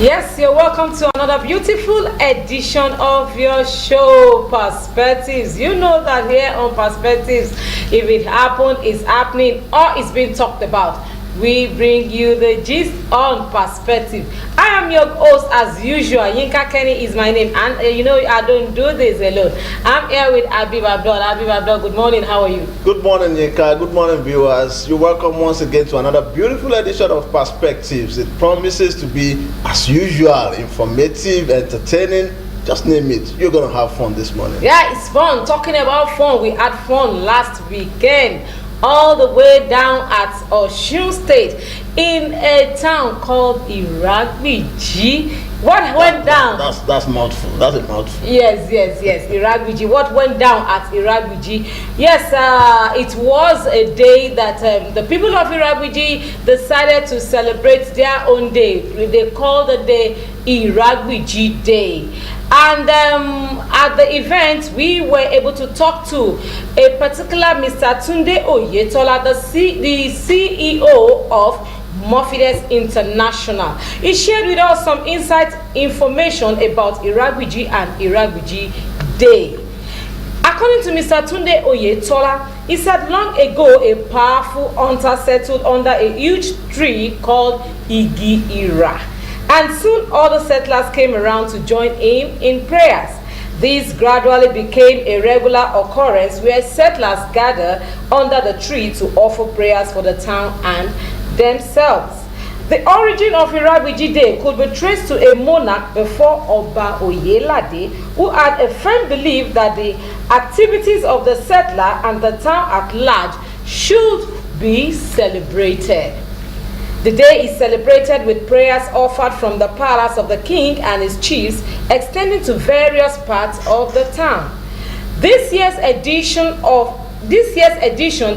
Yes, you're welcome to another beautiful edition of your show, Perspectives. You know that here on Perspectives, if it happened, it's happening, or it's being talked about, we bring you the gist on Perspective. I am your host as usual. Yinka Kenny is my name, and you know I don't do this alone. I'm here with Habib Abdul. Habib Abdul, good morning. How are you? Good morning, Yinka. Good morning, viewers. You're welcome once again to another beautiful edition of Perspectives. It promises to be, as usual, informative, entertaining. Just name it. You're gonna have fun this morning. Yeah, it's fun. Talking about fun, we had fun last weekend. All the way down at Osun State in a town called Iragbiji. What went down? That's mouthful. That's a mouthful. Yes. Iragbiji. What went down at Iragbiji? Yes, it was a day that the people of Iragbiji decided to celebrate their own day. They called the day Iragbiji Day. And at the event, we were able to talk to a particular Mr. Tunde Oyetola, the CEO of Mofides International. He shared with us some insight information about Iragbiji and Iragbiji Day. According to Mr. Tunde Oyetola, he said long ago a powerful hunter settled under a huge tree called Igi Ira. And soon other settlers came around to join him in prayers. This gradually became a regular occurrence where settlers gathered under the tree to offer prayers for the town and themselves. The origin of Iragbiji Day could be traced to a monarch before Oba Oyelade, who had a firm belief that the activities of the settler and the town at large should be celebrated. The day is celebrated with prayers offered from the palace of the king and his chiefs, extending to various parts of the town. This year's edition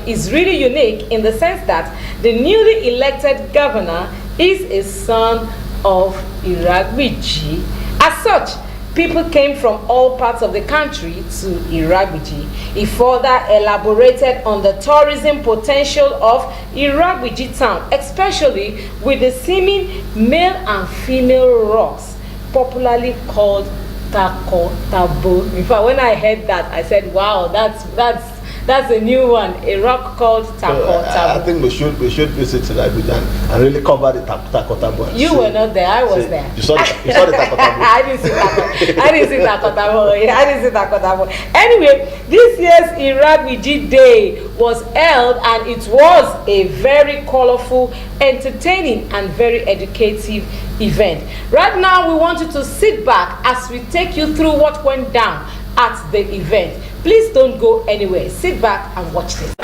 is really unique in the sense that the newly elected governor is a son of Iragbiji. As such, people came from all parts of the country to Iragbiji. He further elaborated on the tourism potential of Iragbiji town, especially with the seeming male and female rocks, popularly called Takotabo. In fact, when I heard that, I said, "Wow, that's a new one. A rock called Takotabo." I think we should visit Iragbiji and really cover the Takotabo. You were not there. I was there. You saw the Takotabo. I didn't see Takotabo. Anyway, this year's Iragbiji Day was held, and it was a very colorful, entertaining, and very educative event. Right now, we want you to sit back as we take you through what went down at the event. Please don't go anywhere. Sit back and watch this.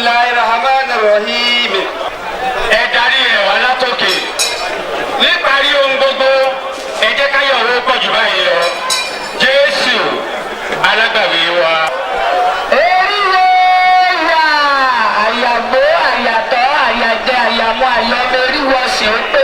Bismillahirrahmanirrahim. Ẹ darí rẹ̀ wá látòkè. Níparí ohun gbogbo, ẹ jẹ́ ká yọ̀ owó pọ̀ jù báyìí lọ. Jésù alágbàwí wa. Oríwo wà àyàgbó àyàtọ̀ àyàjẹ àyàmú àyọmọ oríwo sì ó pé.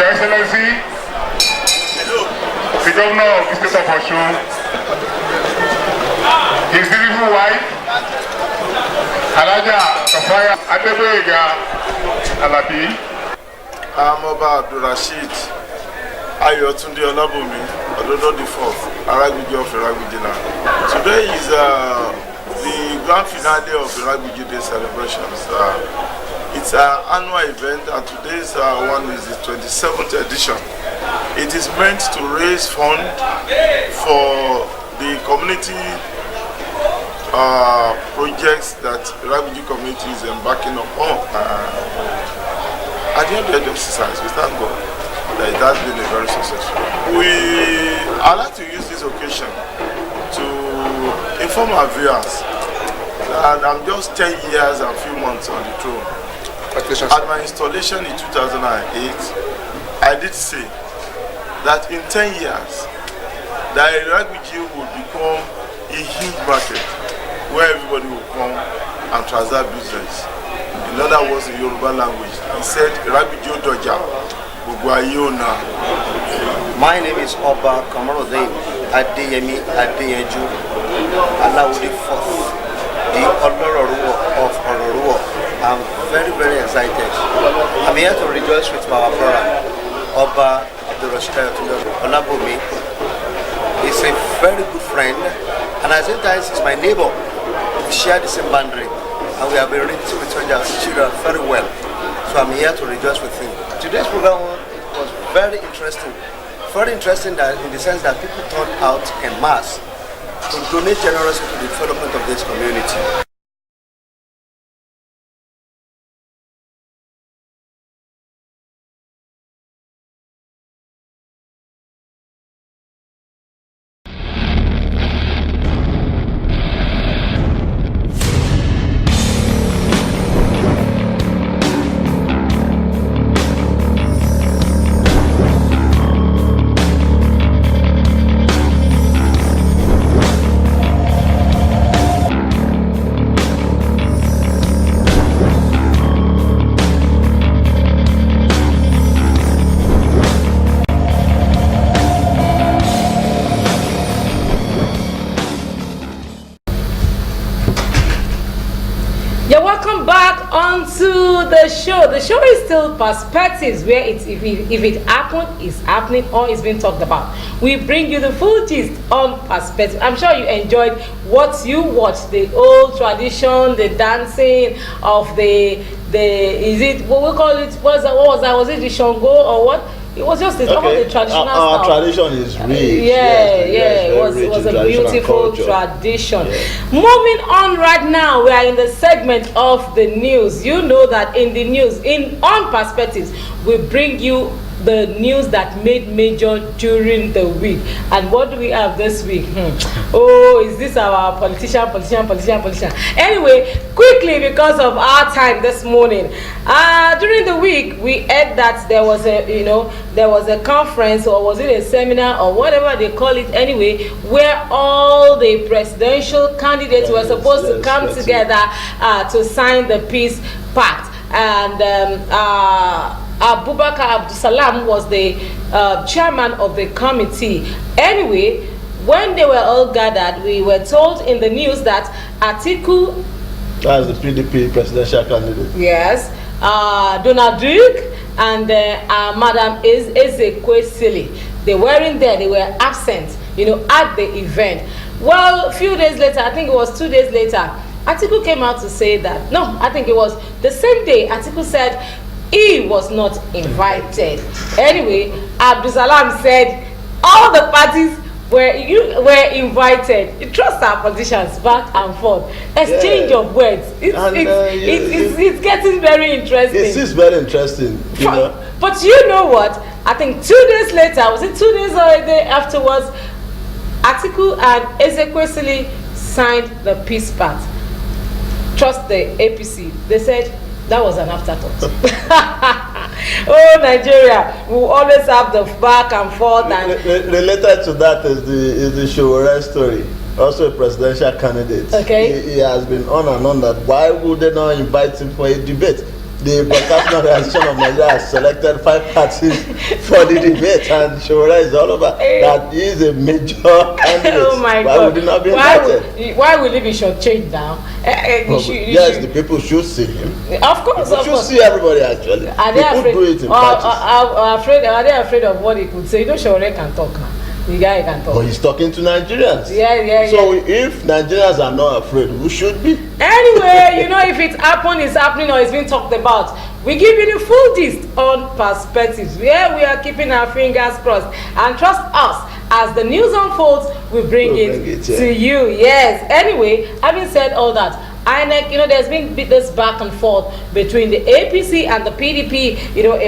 Excellency, the governor of the state of Osun, his beautiful wife, Alaja Kafaya Adeboyega Alabi. I'm Oba Abdulrasheed Ayotunde Olabumi, Ododo the fourth, Iragbiji of Iragbiji land. Today is the grand finale of Iragbiji Day celebrations. It's an annual event, and today's one is the 27th edition. It is meant to raise funds for the community projects that Iragbiji community is embarking upon. At the end of the exercise, we thank God that it has been a very successful. I'd like to use this occasion to inform our viewers that I'm just 10 years and a few months on the throne. At my installation in 2008, I did say that in 10 years, the Iragbiji would become a huge market where everybody will come and transact business. In other words, in Yoruba language, he said, Iragbiji Odoja, Bugwayona. My name is Oba Kamarudin Adeyemi Adeyeju Alawudi IV, the Olororuwo of Ororuwo. I'm very, very excited. I'm here to rejoice with our brother, Oba Olabumi. He's a very good friend, and at the same time, he's my neighbor. We share the same boundary, and we have been relating with our children very well. So I'm here to rejoice with him. Today's program was very interesting. Very interesting that in the sense that people turned out en masse to donate generously to the development of this community. You're welcome back onto the show. The show is still Perspectives, where if it happened, it's happening, or it's being talked about. We bring you the full gist on Perspective. I'm sure you enjoyed what you watched, the old tradition, the dancing of the is it what we call it? What was that? Was it the Shango or what? It was just the traditional our stuff. tradition is rich. It was a beautiful tradition. Moving on right now, we are in the segment of the news. You know that in the news, on Perspectives, we bring you the news that made major during the week. And what do we have this week? Oh, is this our politician? Anyway, quickly, because of our time this morning, during the week we heard that there was a conference, or was it a seminar, or whatever they call it anyway, where all the presidential candidates were supposed to come together to sign the peace pact. And Abubakar Abdusalam was the chairman of the committee. Anyway, when they were all gathered, we were told in the news that Atiku, that's the PDP presidential candidate. Yes, Donald Duke and Madam Ezekwesili, they weren't there. They were absent, at the event. Well, a few days later, I think it was 2 days later, Atiku came out to say that, no, I think it was the same day, Atiku said he was not invited. Anyway, Abdusalam said all the parties were invited. You trust our politicians back and forth. Exchange of words. It's getting very interesting. It is very interesting. But you know what? I think 2 days later, was it 2 days or a day afterwards, Atiku and Ezekwesili signed the peace pact. Trust the APC. They said that was an afterthought. Oh, Nigeria, we will always have the back and forth. And related to that is the Showore story. Also a presidential candidate. Okay. He has been on and on that why would they not invite him for a debate? The Broadcasting Organization of Nigeria has selected 5 parties for the debate, and Showore is all over that he is a major candidate. Oh my God. Why would he not be invited? Why will he be shortchanged now? The people should see him. Of course, people should see everybody actually. Are they afraid? Do it in are they afraid of what he could say? Showore can talk now. The guy can talk. But he's talking to Nigerians. Yeah. So if Nigerians are not afraid, we should be. Anyway, if it happened, it's happening, or it's been talked about. We give you the full gist on Perspectives, where we are keeping our fingers crossed. And trust us, as the news unfolds, we'll bring it to you. Yes. Anyway, having said all that, INEC, there's been this back and forth between the APC and the PDP,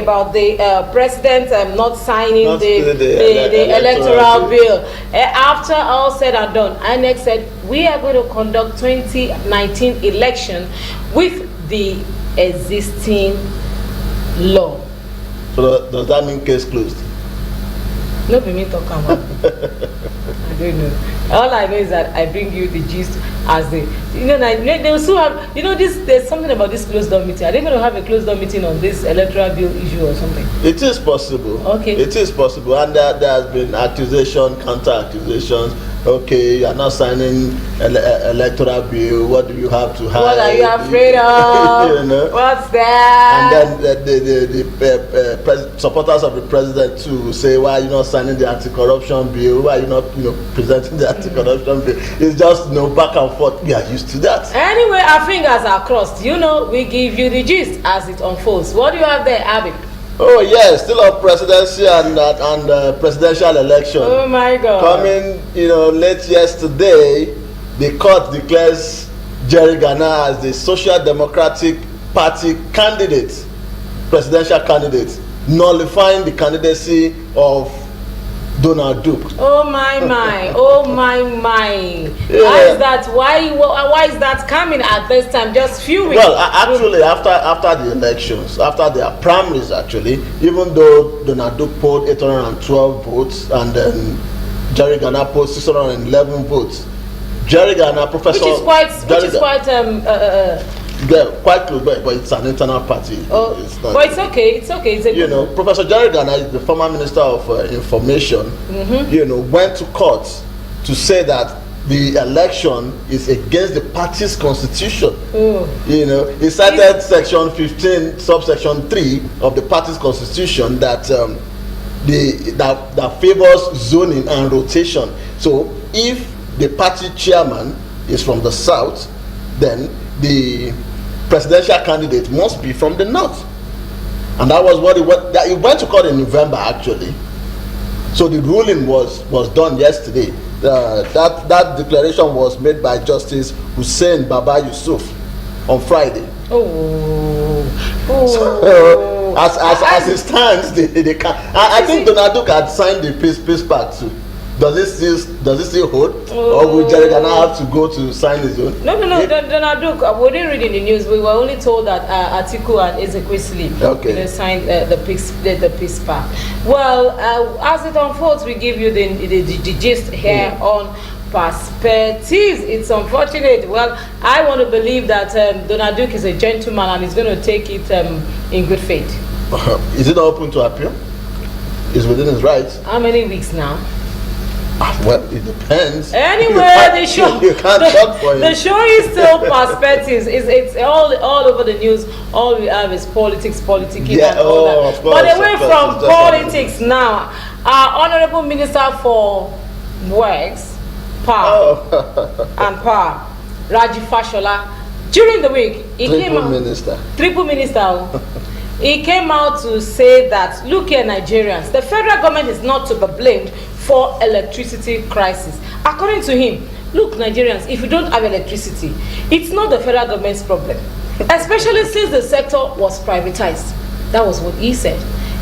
about the president not signing the electoral bill. After all said and done, INEC said we are going to conduct 2019 election with the existing law. So does that mean case closed? No, be me talking about it. I don't know. All I know is that I bring you the gist as they will still have, there's something about this closed door meeting. Are they going to have a closed door meeting on this electoral bill issue or something? It is possible. Okay. It is possible, and there has been accusation, counter accusations, okay, you are not signing electoral bill. What do you have to hide? What are you afraid of? You know? What's that? And then the supporters of the president too say, why are you not signing the anti-corruption bill? Why are you not, presenting the anti-corruption bill? It's just, back and forth. We are used to that. Anyway, our fingers are crossed. We give you the gist as it unfolds. What do you have there, Abby? Oh yes, still on presidency and presidential election. Oh my God! Coming, late yesterday, the court declares Jerry Gana as the Social Democratic Party candidate, presidential candidate, nullifying the candidacy of Donald Duke. Oh my! Oh my! Yeah. Why is that? Why is that coming at this time? Just few weeks. Well, actually, after the elections, after their primaries, actually, even though Donald Duke polled 812 votes and then Jerry Gana polled 611 votes, Jerry Gana, Professor, which is quite quite close, but it's an internal party. Oh, but it's okay. It's okay. It's a Professor Jerry Gana is the former Minister of Information. Went to court to say that the election is against the party's constitution. He cited section 15, subsection 3 of the party's constitution that that favors zoning and rotation. So if the party chairman is from the south, then the presidential candidate must be from the north. And that was what it went to court in November, actually. So the ruling was done yesterday. That declaration was made by Justice Hussein Baba Yusuf on Friday. So, as it stands, they can. I think Donald Duke had signed the peace pact too. Does it still hold? Or will Jerry Gana have to go to sign his own? No. Donald Duke, we didn't read in the news. We were only told that Atiku and Ezekwesili signed the peace pact. Well, as it unfolds, we give you the gist here on Perspectives. It's unfortunate. Well, I want to believe that Donald Duke is a gentleman and he's going to take it in good faith. Is it open to appeal? Is within his rights? How many weeks now? Well, it depends. Anyway, the show the show is still Perspectives. It's all over the news. All we have is politics, and all that. Of course, but away from politics now, our Honorable Minister for Works, Power and Power, Raji Fashola, during the week, Triple Minister. He came out to say that, look here, Nigerians, the federal government is not to be blamed for electricity crisis. According to him, look, Nigerians, if you don't have electricity, it's not the federal government's problem, especially since the sector was privatized. That was what he said.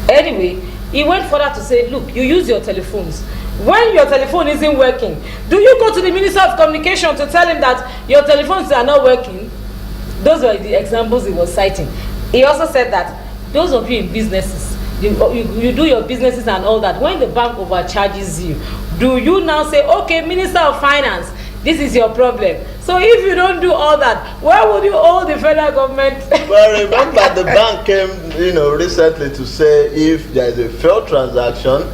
Anyway, he went further to say, look, you use your telephones. When your telephone isn't working, do you go to the Minister of Communication to tell him that your telephones are not working? Those were the examples he was citing. He also said that those of you in businesses, you do your businesses and all that, when the bank overcharges you, do you now say, okay, Minister of Finance, this is your problem? So if you don't do all that, where would you owe the federal government? Well, remember the bank came, recently to say if there is a failed transaction,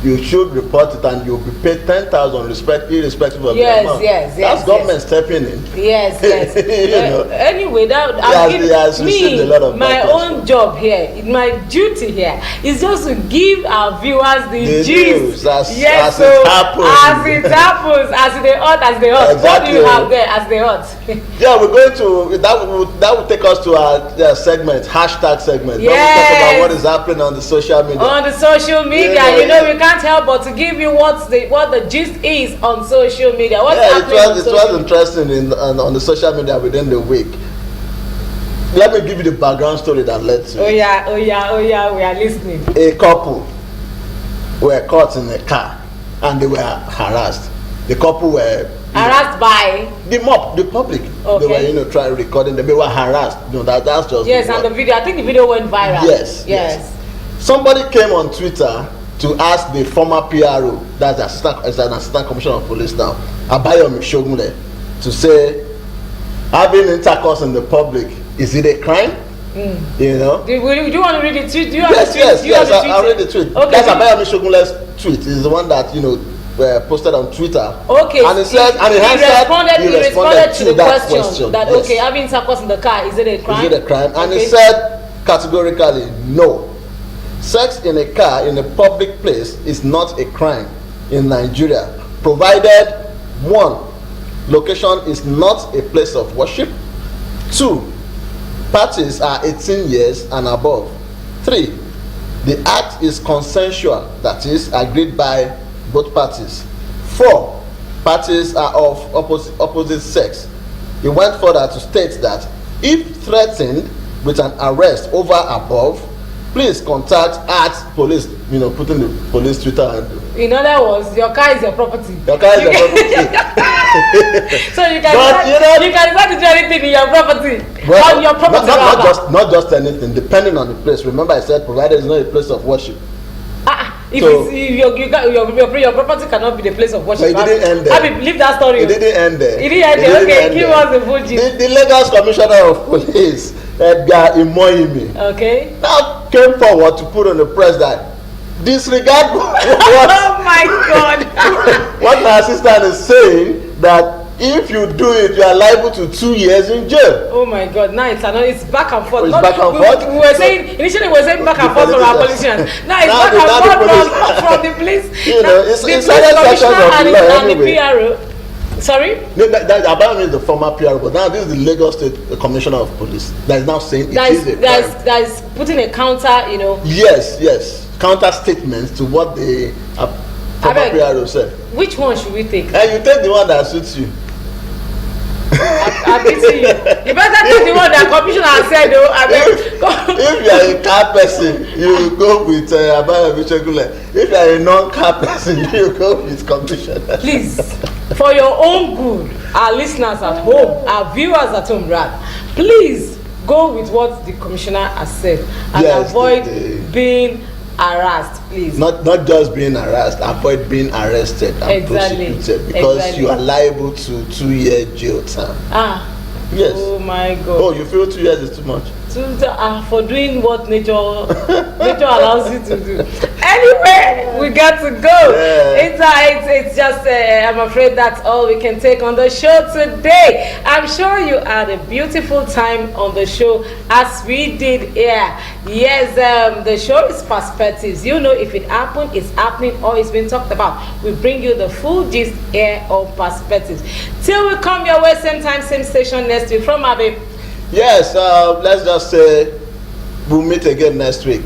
you should report it and you'll be paid 10,000 irrespective of the amount. That's government stepping in. Yes. Anyway, my own job here, my duty here is just to give our viewers the gist. As it happens. As they ought. Exactly. What do you have there as they ought? Yeah, we're going to that will take us to our segment, hashtag segment. Yes. Where we talk about what is happening on the social media. On the social media, we can't help but to give you what the gist is on social media. It was interesting on the social media within the week. Let me give you the background story that led to it. We are listening. A couple were caught in a car and they were harassed. The couple were harassed by the public. Okay. They were trying recording them. They were harassed. That's just and the video. I think the video went viral. Yes. Somebody came on Twitter to ask the former PRO, that's an assistant commissioner of police now, Abayomi Shogunle, to say having intercourse in the public, is it a crime? Do you want to read the tweet? Yes. I'll read the tweet. Okay. That's Abayomi Shogunle's tweet. Is the one that posted on Twitter. Okay. And he said, he responded to the that question. That yes. okay, having intercourse in the car, is it a crime? Is it a crime? And okay. he said categorically, no. Sex in a car in a public place is not a crime in Nigeria, provided 1, location is not a place of worship. 2, parties are 18 years and above. 3, the act is consensual, that is, agreed by both parties. 4, parties are of opposite sex. He went further to state that if threatened with an arrest over above, please contact at police, putting the police Twitter handle. In other words, your car is your property. Your car is your property. So you can decide to do anything in your property. Well, on your property. Not just anything, depending on the place. Remember I said provided it's not a place of worship. If your property cannot be the place of worship. But it didn't end there. I believe that story. It didn't end there. It didn't end there. Okay, give us the full gist. The Lagos Commissioner of Police, Edgar Imoyimi, now came forward to put on the press that disregard what oh my God what my assistant is saying, that if you do it, you are liable to 2 years in jail. Oh my God! Now it's back and forth. It's back and forth. We were saying initially we were saying back and forth from our politicians. Now it's back and forth from the police. It's other sections of the law anyway. The PRO. Sorry? That apparently is the former PRO, but now this is the Lagos State Commissioner of Police that is now saying it is a crime. That is putting a counter, Yes. Counter statements to what the former PRO said. Which one should we take? And you take the one that suits you. I'm beating you. You better take the one that commissioner said though. If you are a car person, you go with Abayo Bichegule. If you are a non-car person, you go with commissioner. Please, for your own good, our listeners at home, our viewers at home, please go with what the commissioner has said and avoid being harassed, please. Not just being harassed, avoid being arrested and prosecuted, because you are liable to 2-year jail term. Yes. Oh my God. Oh, you feel 2 years is too much? For doing what nature allows you to do. Anyway, we got to go. It's just I'm afraid that's all we can take on the show today. I'm sure you had a beautiful time on the show as we did here. Yes, the show is Perspectives. If it happened, it's happening, or it's been talked about. We bring you the full gist here on Perspectives. Till we come your way, same time, same station next week. From Abe. Yes, let's just say we'll meet again next week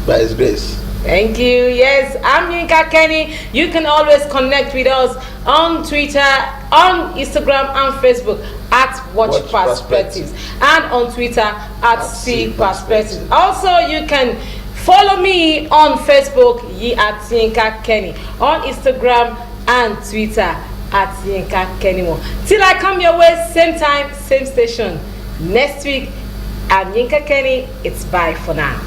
by His grace. Thank you. Yes, I'm Yinka Kenny. You can always connect with us on Twitter, on Instagram and Facebook at Watch Perspectives, and on Twitter at See Perspectives. Also, you can follow me on Facebook at Yinka Kenny, on Instagram and Twitter at Yinka Kenny. Till I come your way, same time, same station next week. I'm Yinka Kenny. It's bye for now.